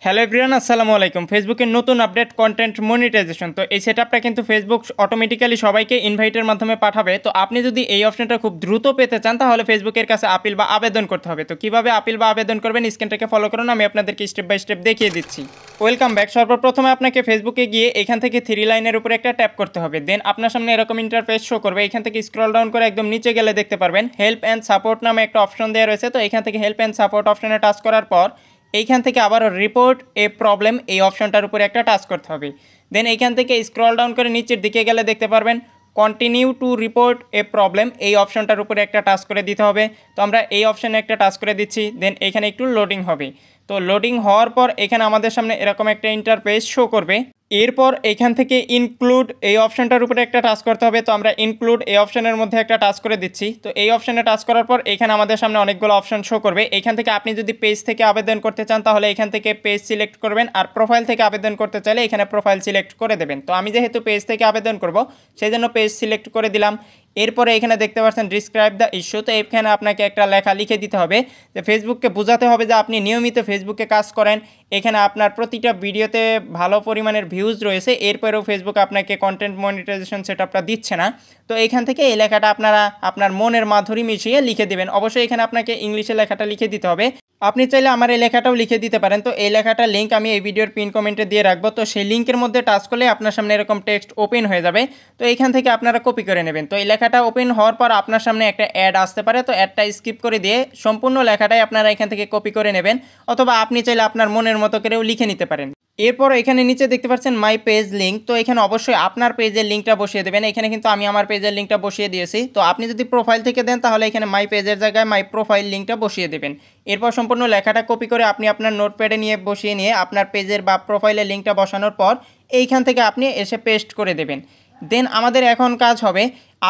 Hello everyone, আসসালামু আলাইকুম। ফেসবুকের নতুন আপডেট কন্টেন্ট মনিটাইজেশন। তো এই সেটআপটা কিন্তু ফেসবুক অটোমেটিক্যালি সবাইকে ইনভাইটের মাধ্যমে পাঠাবে। তো আপনি যদি এই অপশনটা খুব দ্রুত পেতে চান তাহলে ফেসবুকের কাছে আপিল বা আবেদন করতে হবে। তো কিভাবে আপিল বা আবেদন করবেন স্ক্রিনটাকে ফলো করুন, আমি আপনাদেরকে স্টেপ বাই স্টেপ দেখিয়ে দিচ্ছি। Welcome back. সর্বপ্রথমে আপনাকে ফেসবুকে গিয়ে এখান থেকে থ্রি লাইনের উপরে একটা ট্যাপ করতে হবে। দেন আপনার সামনে এরকম ইন্টারফেস শো করবে। এখান থেকে স্ক্রল ডাউন করে একদম নিচে গেলে দেখতে পারবেন হেল্প অ্যান্ড সাপোর্ট নামে একটা অপশন দেওয়া রয়েছে। তো এখান থেকে হেল্প অ্যান্ড সাপোর্ট অপশনে টাচ করার পর এইখান থেকে আবারও রিপোর্ট এ প্রবলেম এই অপশনটার উপরে একটা টাচ করতে হবে। দেন এইখান থেকে স্ক্রল ডাউন করে নিচের দিকে গেলে দেখতে পারবেন continue to report A problem এই অপশনটার উপরে একটা টাচ করে দিতে হবে। তো আমরা এই অপশানে একটা টাচ করে দিচ্ছি। দেন এখানে একটু লোডিং হবে। তো লোডিং হওয়ার পর এখানে আমাদের সামনে এরকম একটা ইন্টারফেস শো করবে। এরপর এখান থেকে ইনক্লুড এই অপশনটার উপরে একটা টাচ করতে হবে। তো আমরা ইনক্লুড এই অপশনের মধ্যে একটা টাচ করে দিচ্ছি। তো এই অপশনে টাচ করার পর এখানে আমাদের সামনে অনেকগুলো অপশন শো করবে। এখান থেকে আপনি যদি পেজ থেকে আবেদন করতে চান তাহলে এখান থেকে পেজ সিলেক্ট করবেন, আর প্রোফাইল থেকে আবেদন করতে চাইলে এখানে প্রোফাইল সিলেক্ট করে দেবেন। তো আমি যেহেতু পেজ থেকে আবেদন করব সেই জন্য পেজ সিলেক্ট করে দিলাম। এরপরে এখানে দেখতে পাচ্ছেন ডিসক্রাইব দ্য ইস্যু। তো এখানে আপনাকে একটা লেখা লিখে দিতে হবে যে ফেসবুককে বোঝাতে হবে যে আপনি নিয়মিত ফেসবুকে কাজ করেন, এখানে আপনার প্রতিটা ভিডিওতে ভালো পরিমাণের ভিউজ রয়েছে, এরপরেও ফেসবুক আপনাকে কন্টেন্ট মনিটাইজেশন সেটআপটা দিচ্ছে না। তো এখান থেকে এই লেখাটা আপনারা আপনার মনের মাধুরী মিশিয়ে লিখে দেবেন। অবশ্যই এখানে আপনাকে ইংলিশে লেখাটা লিখে দিতে হবে। আপনি চাইলে আমার এই লেখাটাও লিখে দিতে পারেন। তো এই লেখাটার লিঙ্ক আমি এই ভিডিওর পিন কমেন্টে দিয়ে রাখবো। তো সেই লিঙ্কের মধ্যে টাচ করলে আপনার সামনে এরকম টেক্সট ওপেন হয়ে যাবে। তো এখান থেকে আপনারা কপি করে নেবেন। তো এই লেখাটা ওপেন হওয়ার পর আপনার সামনে একটা অ্যাড আসতে পারে। তো অ্যাডটা স্কিপ করে দিয়ে সম্পূর্ণ লেখাটাই আপনারা এখান থেকে কপি করে নেবেন, অথবা আপনি চাইলে আপনার মনের মতো করেও লিখে নিতে পারেন। এরপর এখানে নিচে দেখতে পাচ্ছেন মাই পেজ লিঙ্ক। তো এখানে অবশ্যই আপনার পেজের লিঙ্কটা বসিয়ে দেবেন। এখানে কিন্তু আমি আমার পেজের লিঙ্কটা বসিয়ে দিয়েছি। তো আপনি যদি প্রোফাইল থেকে দেন তাহলে এখানে মাই পেজের জায়গায় মাই প্রোফাইল লিঙ্কটা বসিয়ে দেবেন। এরপর সম্পূর্ণ লেখাটা কপি করে আপনি আপনার নোটপ্যাডে নিয়ে বসিয়ে নিয়ে আপনার পেজের বা প্রোফাইলের লিঙ্কটা বসানোর পর এইখান থেকে আপনি এসে পেস্ট করে দেবেন। দেন আমাদের এখন কাজ হবে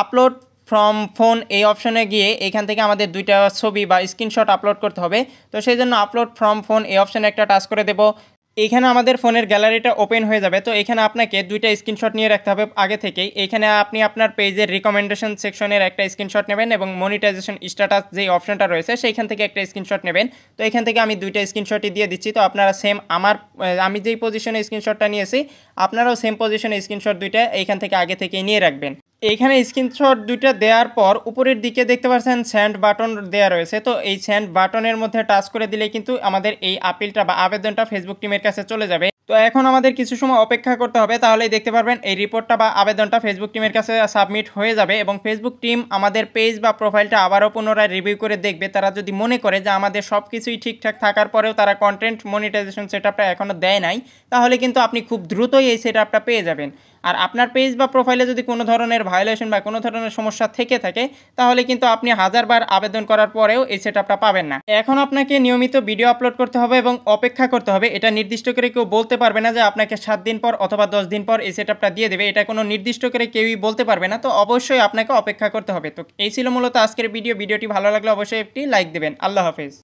আপলোড ফ্রম ফোন এই অপশনে গিয়ে এখান থেকে আমাদের দুইটা ছবি বা স্ক্রিনশট আপলোড করতে হবে। তো সেই জন্য আপলোড ফ্রম ফোন এই অপশনে একটা টাচ করে দেব। এখানে আমাদের ফোনের গ্যালারিটা ওপেন হয়ে যাবে। তো এখানে আপনাকে দুইটা স্ক্রিনশট নিয়ে রাখতে হবে আগে থেকেই। এখানে আপনি আপনার পেজের রিকমেন্ডেশন সেকশনের একটা স্ক্রিনশট নেবেন এবং মনিটাইজেশন স্ট্যাটাস যে অপশনটা রয়েছে সেইখান থেকে একটা স্ক্রিনশট নেবেন। তো এখান থেকে আমি দুইটা স্ক্রিনশটই দিয়ে দিচ্ছি। তো আপনারা সেম আমি যেই পজিশনে স্ক্রিনশটটা নিয়েছি আপনারাও সেম পজিশনে স্ক্রিনশট দুইটা এইখান থেকে আগে থেকেই নিয়ে রাখবেন। এইখানে স্ক্রিনশট দুইটা দেওয়ার পর উপরের দিকে দেখতে পাচ্ছেন সেন্ড বাটন দেওয়া রয়েছে। তো এই সেন্ড বাটনের মধ্যে টাচ করে দিলে কিন্তু আমাদের এই আপিলটা বা আবেদনটা ফেসবুক টিমের কাছে চলে যাবে। তো এখন আমাদের কিছু সময় অপেক্ষা করতে হবে, তাহলেই দেখতে পারবেন এই রিপোর্টটা বা আবেদনটা ফেসবুক টিমের কাছে সাবমিট হয়ে যাবে এবং ফেসবুক টিম আমাদের পেজ বা প্রোফাইলটা আবারও পুনরায় রিভিউ করে দেখবে। তারা যদি মনে করে যে আমাদের সব কিছুই ঠিকঠাক থাকার পরেও তারা কন্টেন্ট মনিটাইজেশন সেটআপটা এখনও দেয় নাই, তাহলে কিন্তু আপনি খুব দ্রুতই এই সেটআপটা পেয়ে যাবেন। আর আপনার পেজ বা প্রোফাইলে যদি কোনো ধরনের ভায়োলেশন বা কোনো ধরনের সমস্যা থেকে থাকে তাহলে কিন্তু আপনি হাজারবার আবেদন করার পরেও এই সেটআপটা পাবেন না। এখন আপনাকে নিয়মিত ভিডিও আপলোড করতে হবে এবং অপেক্ষা করতে হবে। এটা নির্দিষ্ট করে কেউ বলতে পারবে না যে আপনাকে 7 দিন পর অথবা 10 দিন পর এই সেটআপটা দিয়ে দেবে, এটা কোনো নির্দিষ্ট করে কেউই বলতে পারবে না। তো অবশ্যই আপনাকে অপেক্ষা করতে হবে। তো এই ছিল মূলত আজকের ভিডিওটি ভালো লাগলে অবশ্যই একটি লাইক দেবেন। আল্লাহ হাফেজ।